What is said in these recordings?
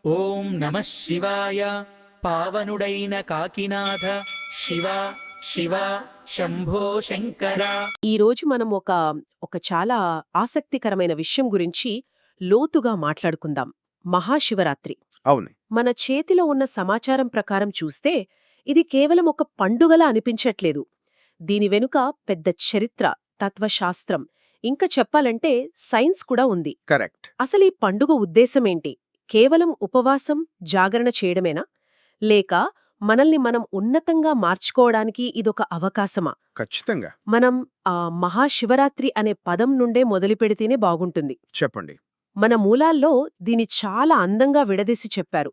ఓం నమః శివాయ. పావనుడైన కాకినాథ శివ శివ శంభో శంకర. ఈరోజు మనం ఒక చాలా ఆసక్తికరమైన విషయం గురించి లోతుగా మాట్లాడుకుందాం. మహాశివరాత్రి. అవును. మన చేతిలో ఉన్న సమాచారం ప్రకారం చూస్తే ఇది కేవలం ఒక పండుగలా అనిపించట్లేదు. దీని వెనుక పెద్ద చరిత్ర, తత్వశాస్త్రం, ఇంకా చెప్పాలంటే సైన్స్ కూడా ఉంది. కరెక్ట్. అసలు ఈ పండుగ ఉద్దేశమేంటి? కేవలం ఉపవాసం, జాగరణ చేయడమేనా? లేక మనల్ని మనం ఉన్నతంగా మార్చుకోవడానికి ఇదొక అవకాశమా? ఖచ్చితంగా. మనం మహాశివరాత్రి అనే పదం నుండే మొదలుపెడితేనే బాగుంటుంది. చెప్పండి. మన మూలాల్లో దీని చాలా అందంగా విడదీసి చెప్పారు.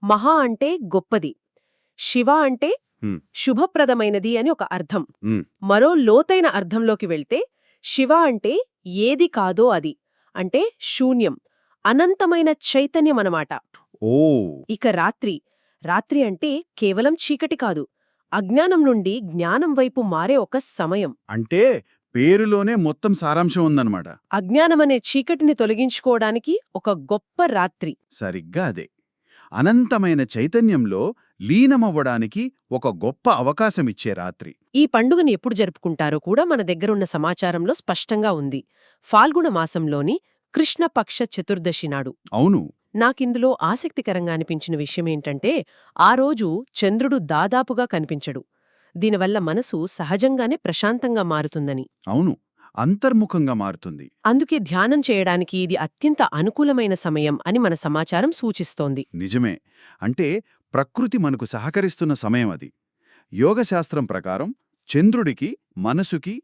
మహా అంటే గొప్పది, శివ అంటే హ్మ్. శుభప్రదమైనది అని ఒక అర్థం. హ్మ్. మరో లోతైన అర్థంలోకి వెళ్తే శివ అంటే ఏది కాదో అది, అంటే శూన్యం, అనంతమైన చైతన్యమనమాట. ఓ ఇక రాత్రి అంటే కేవలం చీకటి కాదు, అజ్ఞానం నుండి జ్ఞానం వైపు మారే ఒక సమయం. అంటే పేరులోనే మొత్తం సారాంశం ఉందన్నమాట. అజ్ఞానమనే చీకటిని తొలగించుకోవడానికి ఒక గొప్ప రాత్రి. సరిగ్గా అదే. అనంతమైన చైతన్యంలో లీనమవ్వడానికి ఒక గొప్ప అవకాశమిచ్చే రాత్రి. ఈ పండుగని ఎప్పుడు జరుపుకుంటారో కూడా మన దగ్గరున్న సమాచారంలో స్పష్టంగా ఉంది. ఫాల్గుణ మాసంలోని కృష్ణపక్ష చతుర్దశి నాడు. అవును. నాకిందులో ఆసక్తికరంగా అనిపించిన విషయమేంటంటే ఆ రోజు చంద్రుడు దాదాపుగా కనిపించడు. దీనివల్ల మనసు సహజంగానే ప్రశాంతంగా మారుతుందని, అవును. అంతర్ముఖంగా మారుతుంది. అందుకే ధ్యానం చేయడానికి ఇది అత్యంత అనుకూలమైన సమయం అని మన సమాచారం సూచిస్తోంది. నిజమే. అంటే ప్రకృతి మనకు సహకరిస్తున్న సమయం అది. యోగశాస్త్రం ప్రకారం చంద్రుడికి మనసుకి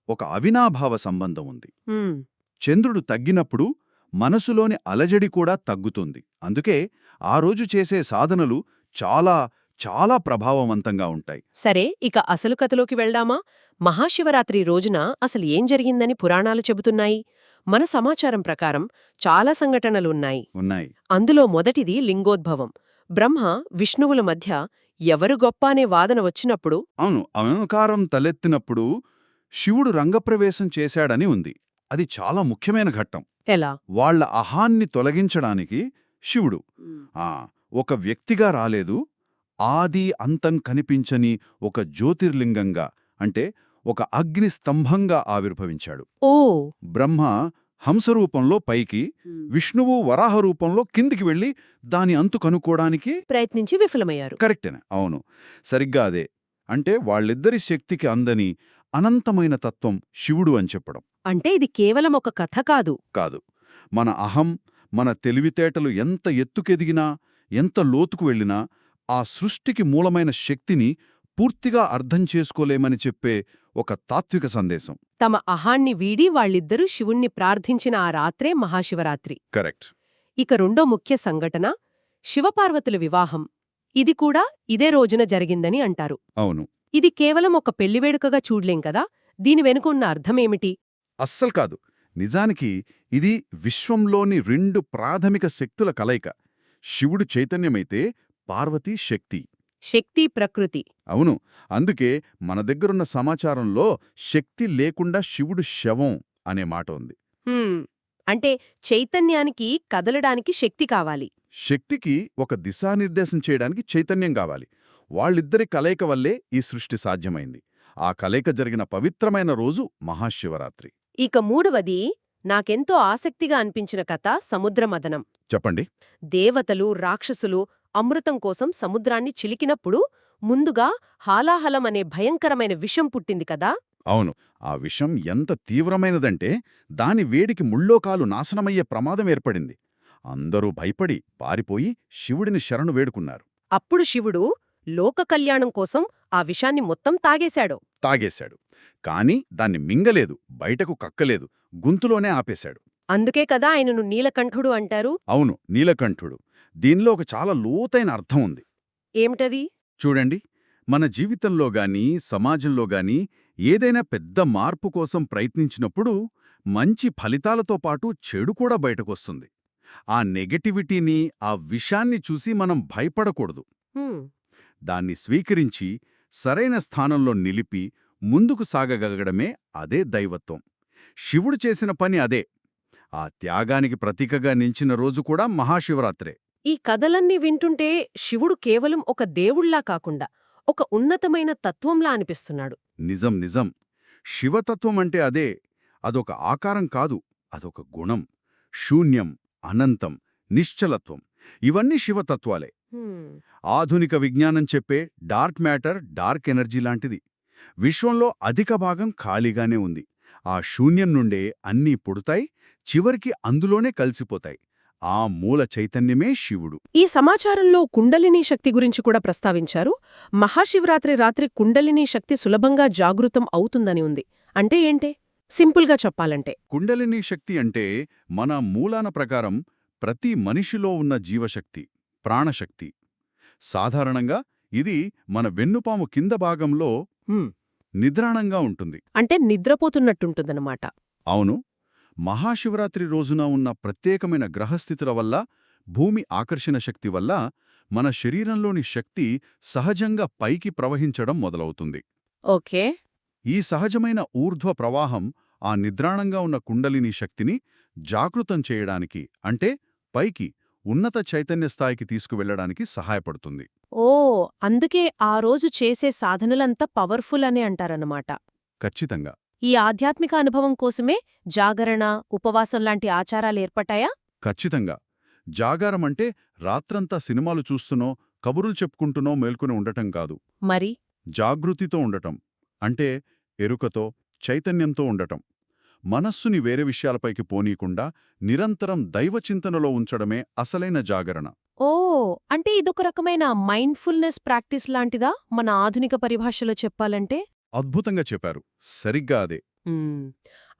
ఒక అవినాభావ సంబంధం ఉంది. హ్మ్, చంద్రుడు తగ్గినప్పుడు మనసులోని అలజడి కూడా తగ్గుతుంది. అందుకే ఆ రోజు చేసే సాధనలు చాలా చాలా ప్రభావవంతంగా ఉంటాయి. సరే, ఇక అసలు కథలోకి వెళ్దామా? మహాశివరాత్రి రోజున అసలు ఏం జరిగిందని పురాణాలు చెబుతున్నాయి? మన సమాచారం ప్రకారం చాలా సంఘటనలున్నాయి. ఉన్నాయి. అందులో మొదటిది లింగోద్భవం. బ్రహ్మ, విష్ణువుల మధ్య ఎవరు గొప్ప అనే వాదన వచ్చినప్పుడు అవును. అహంకారం తలెత్తినప్పుడు శివుడు రంగప్రవేశం చేశాడని ఉంది. అది చాలా ముఖ్యమైన ఘట్టం. ఎలా? వాళ్ళ అహాన్ని తొలగించడానికి శివుడు ఒక వ్యక్తిగా రాలేదు, ఆది అంతం కనిపించని ఒక జ్యోతిర్లింగంగా, అంటే ఒక అగ్ని స్తంభంగా ఆవిర్భవించాడు. ఓ బ్రహ్మ హంసరూపంలో పైకి, విష్ణువు వరాహ రూపంలో కిందికి వెళ్లి దాని అంతు కనుక్కోడానికి ప్రయత్నించి విఫలమయ్యారు. కరెక్టేనే. అవును, సరిగ్గా అదే. అంటే వాళ్ళిద్దరి శక్తికి అందని అనంతమైన తత్వం శివుడు అని చెప్పడం. అంటే ఇది కేవలం ఒక కథ కాదు. కాదు. మన అహం, మన తెలివితేటలు ఎంత ఎత్తుకెదిగినా, ఎంత లోతుకు వెళ్ళినా ఆ సృష్టికి మూలమైన శక్తిని పూర్తిగా అర్థం చేసుకోలేమని చెప్పే ఒక తాత్విక సందేశం. తమ అహాన్ని వీడి వాళ్ళిద్దరూ శివుణ్ణి ప్రార్థించిన ఆ రాత్రే మహాశివరాత్రి. కరెక్ట్. ఇక రెండో ముఖ్య సంఘటన శివపార్వతుల వివాహం. ఇది కూడా ఇదే రోజున జరిగిందని అంటారు. అవును. ఇది కేవలం ఒక పెళ్లివేడుకగా చూడ్లేం కదా, దీని వెనుక ఉన్న అర్థమేమిటి? అస్సలు కాదు. నిజానికి ఇది విశ్వంలోని రెండు ప్రాథమిక శక్తుల కలయిక. శివుడు చైతన్యమైతే పార్వతీ శక్తి. శక్తి, ప్రకృతి. అవును. అందుకే మన దగ్గరున్న సమాచారంలో శక్తి లేకుండా శివుడు శవం అనే మాట ఉంది. అంటే చైతన్యానికి కదలడానికి శక్తి కావాలి. శక్తికి ఒక దిశానిర్దేశం చేయడానికి చైతన్యం కావాలి. వాళ్ళిద్దరి కలయిక వల్లే ఈ సృష్టి సాధ్యమైంది. ఆ కలయిక జరిగిన పవిత్రమైన రోజు మహాశివరాత్రి. ఇక మూడవది నాకెంతో ఆసక్తిగా అనిపించిన కథ సముద్రమథనం. చెప్పండి. దేవతలు, రాక్షసులు అమృతం కోసం సముద్రాన్ని చిలికినప్పుడు ముందుగా హాలాహలం అనే భయంకరమైన విషం పుట్టింది కదా. అవును. ఆ విషం ఎంత తీవ్రమైనదంటే దాని వేడికి ముల్లోకాలు నాశనమయ్యే ప్రమాదం ఏర్పడింది. అందరూ భయపడి పారిపోయి శివుడిని శరణు వేడుకున్నారు. అప్పుడు శివుడు లోక కళ్యాణం కోసం ఆ విషాన్ని మొత్తం తాగేశాడు. కాని దాన్ని మింగలేదు, బయటకు కక్కలేదు, గొంతులోనే ఆపేశాడు. అందుకే కదా ఆయనను నీలకంఠుడు అంటారు. అవును, నీలకంఠుడు. దీనిలో ఒక చాలా లోతైన అర్థం ఉంది. ఏమిటది? చూడండి, మన జీవితంలో గానీ సమాజంలో గానీ ఏదైనా పెద్ద మార్పు కోసం ప్రయత్నించినప్పుడు మంచి ఫలితాలతో పాటు చెడు కూడా బయటకొస్తుంది. ఆ నెగటివిటీని, ఆ విషాన్ని చూసి మనం భయపడకూడదు. హ్మ్, దాన్ని స్వీకరించి సరైన స్థానంలో నిలిపి ముందుకు సాగగలగడమే అదే దైవత్వం. శివుడు చేసిన పని అదే. ఆ త్యాగానికి ప్రతీకగా నిలిచిన రోజు కూడా మహాశివరాత్రే. ఈ కథలన్నీ వింటుంటే శివుడు కేవలం ఒక దేవుళ్లా కాకుండా ఒక ఉన్నతమైన తత్వంలా అనిపిస్తున్నాడు. నిజం నిజం. శివతత్వం అంటే అదే. అదొక ఆకారం కాదు, అదొక గుణం. శూన్యం, అనంతం, నిశ్చలత్వం ఇవన్నీ శివతత్వాలే. హ్మ్. ఆధునిక విజ్ఞానం చెప్పే డార్క్ మ్యాటర్, డార్క్ ఎనర్జీ లాంటిది. విశ్వంలో అధిక భాగం ఖాళీగానే ఉంది. ఆ శూన్యం నుండే అన్నీ పుడతాయి, చివరికి అందులోనే కలిసిపోతాయి. ఆ మూల చైతన్యమే శివుడు. ఈ సమాచారంలో కుండలినీ శక్తి గురించి కూడా ప్రస్తావించారు. మహాశివరాత్రి రాత్రి కుండలినీ శక్తి సులభంగా జాగృతం అవుతుందని ఉంది. అంటే ఏంటే? సింపుల్గా చెప్పాలంటే కుండలినీ శక్తి అంటే మన మూలాన ప్రకారం ప్రతి మనిషిలో ఉన్న జీవశక్తి, ప్రాణశక్తి. సాధారణంగా ఇది మన వెన్నుపాము కింద భాగంలో నిద్రాణంగా ఉంటుంది. అంటే నిద్రపోతున్నట్టుంటుందన్నమాట. అవును. మహాశివరాత్రి రోజున ఉన్న ప్రత్యేకమైన గ్రహస్థితుల వల్ల, భూమి ఆకర్షణ శక్తి వల్ల మన శరీరంలోని శక్తి సహజంగా పైకి ప్రవహించడం మొదలవుతుంది. ఓకే. ఈ సహజమైన ఊర్ధ్వ ప్రవాహం ఆ నిద్రాణంగా ఉన్న కుండలిని శక్తిని జాగృతం చేయడానికి, అంటే పైకి ఉన్నత చైతన్య స్థాయికి తీసుకువెళ్లడానికి సహాయపడుతుంది. ఓ, అందుకే ఆ రోజు చేసే సాధనలంతా పవర్ఫుల్ అని అంటారన్నమాట. ఖచ్చితంగా. ఈ ఆధ్యాత్మిక అనుభవం కోసమే జాగరణ, ఉపవాసం లాంటి ఆచారాలేర్పటాయా? ఖచ్చితంగా. జాగారమంటే రాత్రంతా సినిమాలు చూస్తూనో, కబురులు చెప్పుకుంటూనో మేల్కొని ఉండటం కాదు. మరి జాగృతితో ఉండటం అంటే ఎరుకతో, చైతన్యంతో ఉండటం. మనస్సుని వేరే విషయాలపైకి పోనీకుండా నిరంతరం దైవచింతనలో ఉంచడమే అసలైన జాగరణ. ఓ, అంటే ఇదొక రకమైన మైండ్ఫుల్నెస్ ప్రాక్టీస్ లాంటిదా మన ఆధునిక పరిభాషలో చెప్పాలంటే? అద్భుతంగా చెప్పారు. సరిగ్గా అదే. మ్మ్.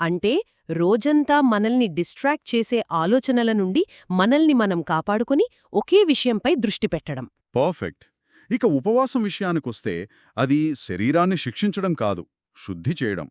అంటే రోజంతా మనల్ని డిస్ట్రాక్ట్ చేసే ఆలోచనల నుండి మనల్ని మనం కాపాడుకుని ఒకే విషయంపై దృష్టి పెట్టడం. పర్ఫెక్ట్. ఇక ఉపవాసం విషయానికొస్తే అది శరీరాన్ని శిక్షించడం కాదు, శుద్ధి చేయడం.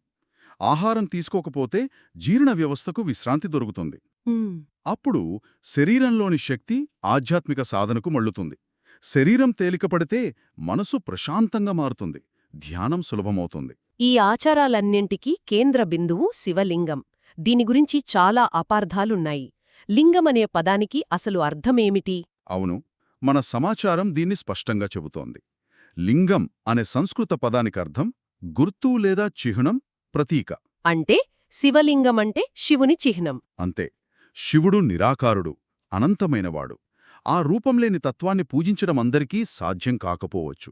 ఆహారం తీసుకోకపోతే జీర్ణ వ్యవస్థకు విశ్రాంతి దొరుకుతుంది. మ్మ్. అప్పుడు శరీరంలోని శక్తి ఆధ్యాత్మిక సాధనకు మళ్ళుతుంది. శరీరం తేలికపడితే మనసు ప్రశాంతంగా మారుతుంది, ధ్యానం సులభమవుతుంది. ఈ ఆచారాలన్నింటికీ కేంద్ర బిందువు శివలింగం. దీని గురించి చాలా అపార్థాలున్నాయి. లింగమనే పదానికి అసలు అర్థమేమిటి? అవును, మన సమాచారం దీన్ని స్పష్టంగా చెబుతోంది. లింగం అనే సంస్కృత పదానికర్థం గుర్తు లేదా చిహ్నం, ప్రతీక. అంటే శివలింగమంటే శివుని చిహ్నం. అంతే. శివుడు నిరాకారుడు, అనంతమైనవాడు. ఆ రూపంలేని తత్వాన్ని పూజించడం అందరికీ సాధ్యం కాకపోవచ్చు.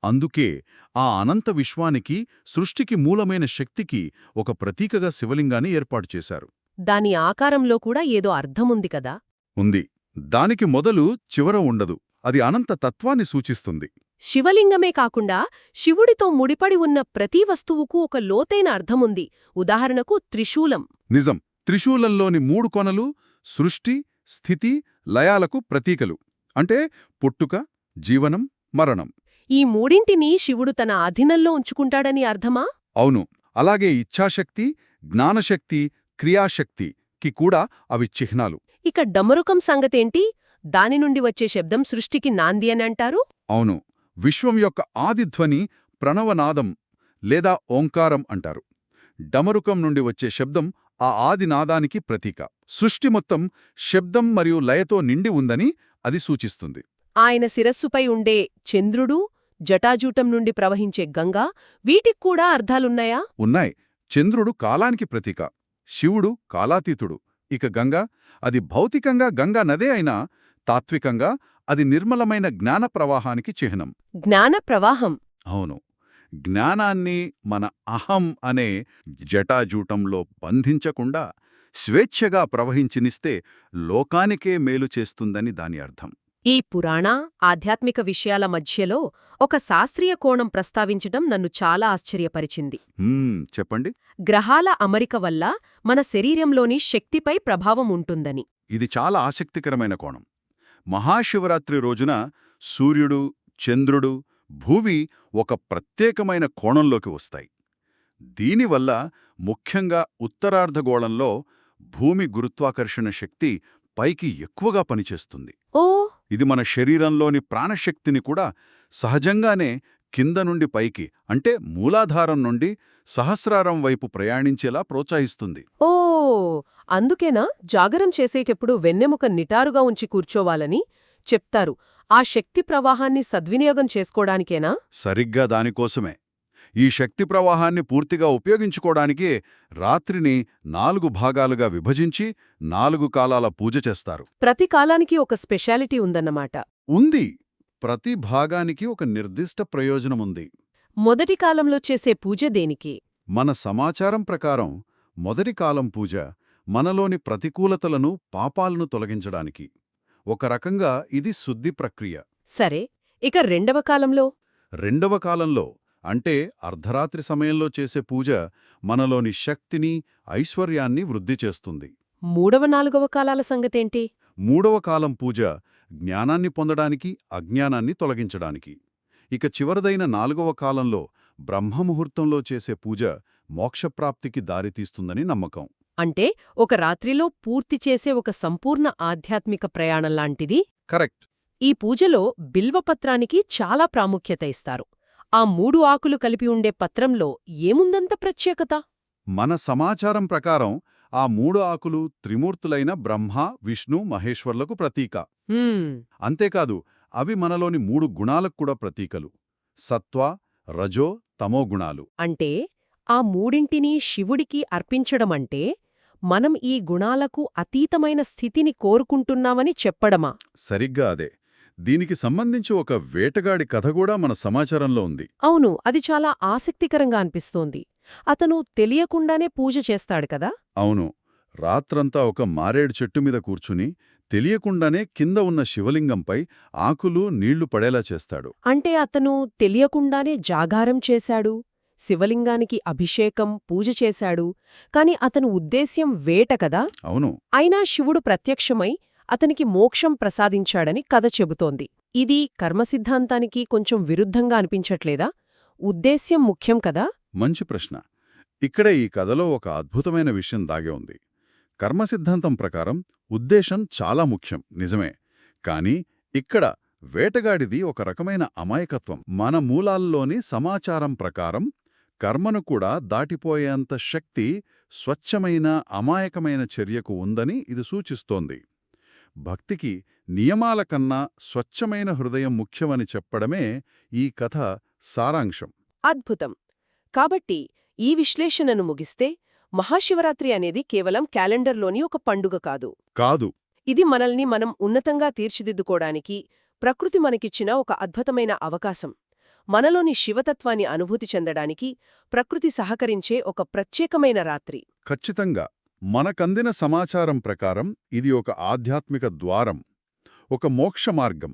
అందుకే ఆ అనంత విశ్వానికి, సృష్టికి మూలమైన శక్తికి ఒక ప్రతీకగా శివలింగాన్ని ఏర్పాటు చేశారు. దాని ఆకారంలో కూడా ఏదో అర్థముంది కదా? ఉంది. దానికి మొదలు చివర ఉండదు. అది అనంత తత్వాన్ని సూచిస్తుంది. శివలింగమే కాకుండా శివుడితో ముడిపడి ఉన్న ప్రతి వస్తువుకు ఒక లోతైన అర్థముంది. ఉదాహరణకు త్రిశూలం. నిజం. త్రిశూలంలోని 3 కొనలు సృష్టి, స్థితి, లయాలకు ప్రతీకలు. అంటే పుట్టుక, జీవనం, మరణం. ఈ మూడింటినీ శివుడు తన అధీనంలో ఉంచుకుంటాడని అర్థమా? అవును. అలాగే ఇచ్ఛాశక్తి, జ్ఞానశక్తి, క్రియాశక్తికి కూడా అవి చిహ్నాలు. ఇక డమరుకం సంగతేంటి? దాని నుండి వచ్చే శబ్దం సృష్టికి నాంది అని అంటారు. అవును. విశ్వం యొక్క ఆదిధ్వని ప్రణవనాదం లేదా ఓంకారం అంటారు. డమరుకం నుండి వచ్చే శబ్దం ఆ ఆదినాదానికి ప్రతీక. సృష్టి మొత్తం శబ్దం మరియు లయతో నిండి ఉందని అది సూచిస్తుంది. ఆయన శిరస్సుపై ఉండే చంద్రుడు, జటాజూటం నుండి ప్రవహించే గంగా, వీటిక్కూడా అర్థాలున్నాయా? ఉన్నాయి. చంద్రుడు కాలానికి ప్రతీక, శివుడు కాలాతీతుడు. ఇక గంగా, అది భౌతికంగా గంగా నదే అయినా తాత్వికంగా అది నిర్మలమైన జ్ఞాన ప్రవాహానికి చిహ్నం. జ్ఞాన ప్రవాహం. అవును. జ్ఞానాన్ని మన అహం అనే జటాజూటంలో బంధించకుండా స్వేచ్ఛగా ప్రవహించినిస్తే లోకానికే మేలు చేస్తుందని దాని అర్థం. ఈ పురాణ, ఆధ్యాత్మిక విషయాల మధ్యలో ఒక శాస్త్రీయ కోణం ప్రస్తావించడం నన్ను చాలా ఆశ్చర్యపరిచింది. చెప్పండి. గ్రహాల అమరిక వల్ల మన శరీరంలోని శక్తిపై ప్రభావం ఉంటుందని. ఇది చాలా ఆసక్తికరమైన కోణం. మహాశివరాత్రి రోజున సూర్యుడు, చంద్రుడు, భూమి ఒక ప్రత్యేకమైన కోణంలోకి వస్తాయి. దీనివల్ల ముఖ్యంగా ఉత్తరార్ధగోళంలో భూమి గురుత్వాకర్షణ శక్తి పైకి ఎక్కువగా పనిచేస్తుంది. ఓ, ఇది మన శరీరంలోని ప్రాణశక్తిని కూడా సహజంగానే కింద నుండి పైకి, అంటే మూలాధారం నుండి సహస్రారం వైపు ప్రయాణించేలా ప్రోత్సహిస్తుంది. ఓ, అందుకేనా జాగరం చేసేటప్పుడు వెన్నెముక నిటారుగా ఉంచి కూర్చోవాలని, చెప్తారు. ఆ శక్తి ప్రవాహాన్ని సద్వినియోగం చేసుకోడానికేనా? సరిగ్గా దానికోసమే. ఈ శక్తి ప్రవాహాన్ని పూర్తిగా ఉపయోగించుకోవడానికే రాత్రిని 4 భాగాలుగా విభజించి 4 కాలాల పూజ చేస్తారు. ప్రతి కాలానికి ఒక స్పెషాలిటీ ఉందన్నమాట. ఉంది. ప్రతి భాగానికి ఒక నిర్దిష్ట ప్రయోజనముంది. మొదటి కాలంలో చేసే పూజ దేనికి? మన సమాచారం ప్రకారం మొదటి కాలం పూజ మనలోని ప్రతికూలతలను, పాపాలను తొలగించడానికి. ఒక రకంగా ఇది శుద్ధి ప్రక్రియ. సరే, ఇక రెండవ కాలంలో? రెండవ కాలంలో అంటే అర్ధరాత్రి సమయంలో చేసే పూజ మనలోని శక్తిని, ఐశ్వర్యాన్ని వృద్ధి చేస్తుంది. మూడవ నాలుగవ కాలాల సంగతేంటి? మూడవ కాలం పూజ జ్ఞానాన్ని పొందడానికి, అజ్ఞానాన్ని తొలగించడానికి. ఇక చివరిదైన 4వ కాలంలో బ్రహ్మముహూర్తంలో చేసే పూజ మోక్షప్రాప్తికి దారితీస్తుందని నమ్మకం. అంటే ఒక రాత్రిలో పూర్తి చేసే ఒక సంపూర్ణ ఆధ్యాత్మిక ప్రయాణంలాంటిది. కరెక్ట్. ఈ పూజలో బిల్వపత్రానికి చాలా ప్రాముఖ్యత ఇస్తారు. ఆ 3 ఆకులు కలిపి ఉండే పత్రంలో ఏముందంత ప్రత్యేకత? మన సమాచారం ప్రకారం ఆ 3 ఆకులు త్రిమూర్తులైన బ్రహ్మ, విష్ణు, మహేశ్వర్లకు ప్రతీక. అంతేకాదు, అవి మనలోని 3 గుణాలకు కూడా ప్రతీకలు: సత్వ, రజో, తమో గుణాలు. అంటే ఆ మూడింటినీ శివుడికి అర్పించడమంటే మనం ఈ గుణాలకు అతీతమైన స్థితిని కోరుకుంటున్నామని చెప్పడమా? సరిగ్గా అదే. దీనికి సంబంధించి ఒక వేటగాడి కథ కూడా మన సమాచారంలో ఉంది. అవును, అది చాలా ఆసక్తికరంగా అనిపిస్తోంది. అతను తెలియకుండానే పూజ చేస్తాడు కదా? అవును. రాత్రంతా ఒక మారేడు చెట్టు మీద కూర్చుని తెలియకుండానే కింద ఉన్న శివలింగంపై ఆకులు, నీళ్లు పడేలా చేస్తాడు. అంటే అతను తెలియకుండానే జాగారం చేశాడు, శివలింగానికి అభిషేకం, పూజ చేశాడు. కాని అతను ఉద్దేశ్యం వేట కదా? అవును. అయినా శివుడు ప్రత్యక్షమై అతనికి మోక్షం ప్రసాదించాడని కథ చెబుతోంది. ఇది కర్మసిద్ధాంతానికి కొంచెం విరుద్ధంగా అనిపించట్లేదా? ఉద్దేశ్యం ముఖ్యం కదా? మంచి ప్రశ్న. ఇక్కడే ఈ కథలో ఒక అద్భుతమైన విషయం దాగే ఉంది. కర్మసిద్ధాంతం ప్రకారం ఉద్దేశం చాలా ముఖ్యం, నిజమే. కాని ఇక్కడ వేటగాడిది ఒక రకమైన అమాయకత్వం. మన మూలాల్లోని సమాచారం ప్రకారం కర్మను కూడా దాటిపోయేంత శక్తి స్వచ్ఛమైన, అమాయకమైన చర్యకు ఉందని ఇది సూచిస్తోంది. భక్తికి నియమాల కన్నా స్వచ్ఛమైన హృదయం ముఖ్యమని చెప్పడమే ఈ కథ సారాంశం. అద్భుతం. కాబట్టి ఈ విశ్లేషణను ముగిస్తే మహాశివరాత్రి అనేది కేవలం క్యాలెండర్లోని ఒక పండుగ కాదు. కాదు. ఇది మనల్ని మనం ఉన్నతంగా తీర్చిదిద్దుకోవడానికి ప్రకృతి మనకిచ్చిన ఒక అద్భుతమైన అవకాశం. మనలోని శివతత్వాన్ని అనుభూతి చెందడానికి ప్రకృతి సహకరించే ఒక ప్రత్యేకమైన రాత్రి. ఖచ్చితంగా. మనకందిన సమాచారం ప్రకారం ఇది ఒక ఆధ్యాత్మిక ద్వారం, ఒక మోక్ష మార్గం.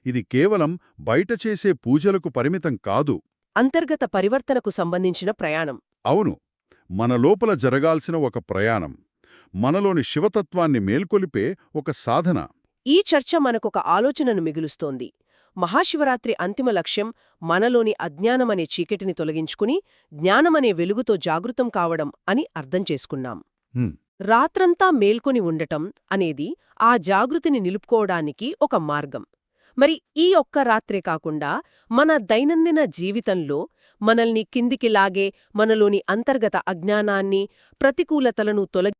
ఇది కేవలం బయట చేసే పూజలకు పరిమితం కాదు. అంతర్గత పరివర్తనకు సంబంధించిన ప్రయాణం. అవును. మన లోపల జరగాల్సిన ఒక ప్రయాణం. మనలోని శివతత్వాన్ని మేల్కొలిపే ఒక సాధన. ఈ చర్చ మనకొక ఆలోచనను మిగులుస్తోంది. మహాశివరాత్రి అంతిమ లక్ష్యం మనలోని అజ్ఞానమనే చీకటిని తొలగించుకుని జ్ఞానమనే వెలుగుతో జాగృతం కావడం అని అర్థం చేసుకున్నాం. రాత్రంతా మేల్కొని ఉండటం అనేది ఆ జాగృతిని నిలుపుకోవడానికి ఒక మార్గం. మరి ఈ ఒక్క రాత్రే కాకుండా మన దైనందిన జీవితంలో మనల్ని కిందికి లాగే మనలోని అంతర్గత అజ్ఞానాన్ని, ప్రతికూలతలను